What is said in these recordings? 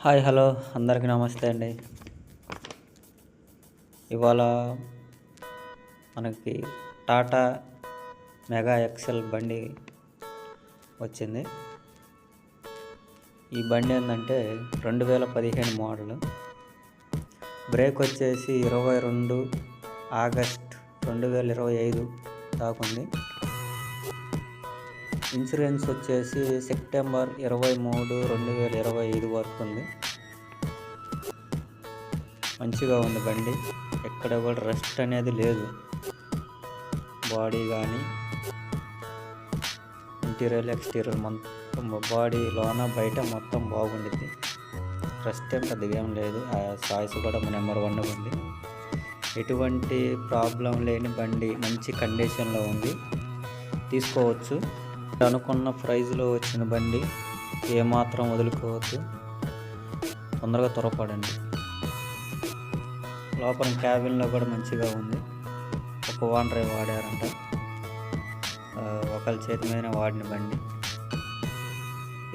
Hi hello అందరికీ నమస్తే అండి. ఇవాళ మనకి టాటా మెగా ఎక్సెల్ బండి వచ్చింది. ఈ బండి ఏంటంటే 2015 మోడల్. బ్రేక్ వచ్చేసి 22 ఆగస్ట్ 2025 దాకా ఉంది. ఇన్సూరెన్స్ వచ్చేసి సెప్టెంబర్ 23, 2025 వరకు ఉంది. మంచిగా ఉంది బండి, ఎక్కడ కూడా రస్ట్ అనేది లేదు. బాడీ కానీ ఇంటీరియర్ ఎక్స్టీరియర్ మొత్తం బాడీ లోన బయట మొత్తం బాగుండిద్ది. రస్ట్ ఏం పెద్దగా ఏం లేదు. ఆ సాయిస్ కూడా నెంబర్ 1 ఉంది. ఎటువంటి ప్రాబ్లం లేని బండి, మంచి కండిషన్లో ఉంది, తీసుకోవచ్చు. అనుకున్న ప్రైజ్లో వచ్చిన బండి, ఏమాత్రం వదులుకోవద్దు, తొందరగా త్వరపడండి. లోపల క్యాబిన్లో కూడా మంచిగా ఉంది. ఒక ఓనరే వాడారంట, ఒకరి చేతి మీద వాడిన బండి.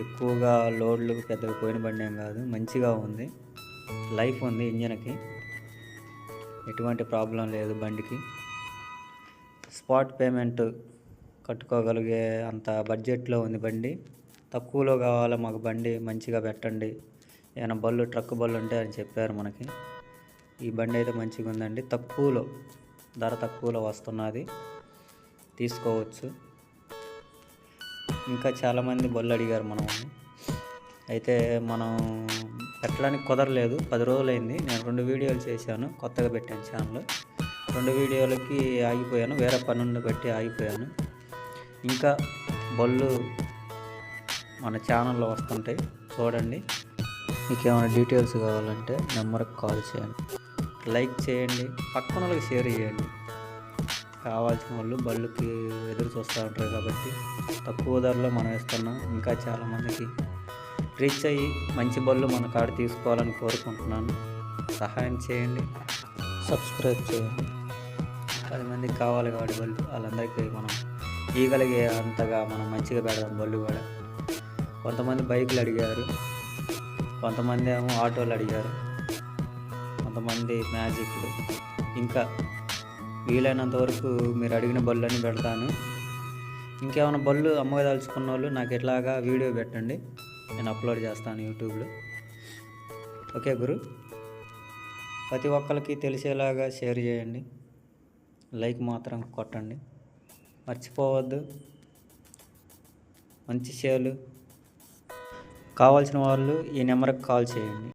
ఎక్కువగా లోడ్లు పెద్దగా పోయిన బండి ఏం కాదు, మంచిగా ఉంది. లైఫ్ ఉంది ఇంజన్కి, ఎటువంటి ప్రాబ్లం లేదు బండికి. స్పాట్ పేమెంట్ కట్టుకోగలిగే అంత బడ్జెట్లో ఉంది బండి. తక్కువలో కావాలా మాకు బండి, మంచిగా పెట్టండి, ఏమైనా బళ్ళు ట్రక్ బళ్ళు ఉంటే అని చెప్పారు మనకి. ఈ బండి అయితే మంచిగా ఉందండి. ధర తక్కువలో వస్తున్నది, తీసుకోవచ్చు. ఇంకా చాలామంది బళ్ళు అడిగారు మనం, అయితే మనం పెట్టడానికి కుదరలేదు. 10 రోజులైంది. నేను 2 వీడియోలు చేశాను, కొత్తగా పెట్టాను ఛానల్. 2 వీడియోలకి ఆగిపోయాను, వేరే పనులను బట్టి ఆగిపోయాను. ఇంకా బళ్ళు మన ఛానల్లో వస్తుంటాయి, చూడండి. మీకు ఏమైనా డీటెయిల్స్ కావాలంటే నెంబర్కి కాల్ చేయండి, లైక్ చేయండి, పక్కన వాళ్ళకి షేర్ చేయండి. కావాల్సిన వాళ్ళు బళ్ళుకి ఎదురు చూస్తూ ఉంటారు కాబట్టి తక్కువ ధరలో మనం ఇస్తున్నాం. ఇంకా చాలామందికి రీచ్ అయ్యి మంచి బళ్ళు మన కాడ తీసుకోవాలని కోరుకుంటున్నాను. సహాయం చేయండి, సబ్స్క్రైబ్ చేయండి. 10 మందికి కావాలి కాబట్టి బళ్ళు, వాళ్ళందరికీ మనం ఇవ్వగలిగే అంతగా మనం మంచిగా పెడదాం బళ్ళు కూడా. కొంతమంది బైకులు అడిగారు, కొంతమంది ఏమో ఆటోలు అడిగారు, కొంతమంది మ్యాజిక్లు. ఇంకా వీలైనంత వరకు మీరు అడిగిన బళ్ళు అని పెడతాను. ఇంకేమైనా బళ్ళు అమ్మదలుచుకున్న వాళ్ళు నాకు ఇట్లాగా వీడియో పెట్టండి, నేను అప్లోడ్ చేస్తాను యూట్యూబ్లో. ఓకే గురు, ప్రతి ఒక్కరికి తెలిసేలాగా షేర్ చేయండి, లైక్ మాత్రం కొట్టండి, మర్చిపోవద్దు. మంచి షేర్లు కావాల్సిన వాళ్ళు ఈ నెంబర్కి కాల్ చేయండి.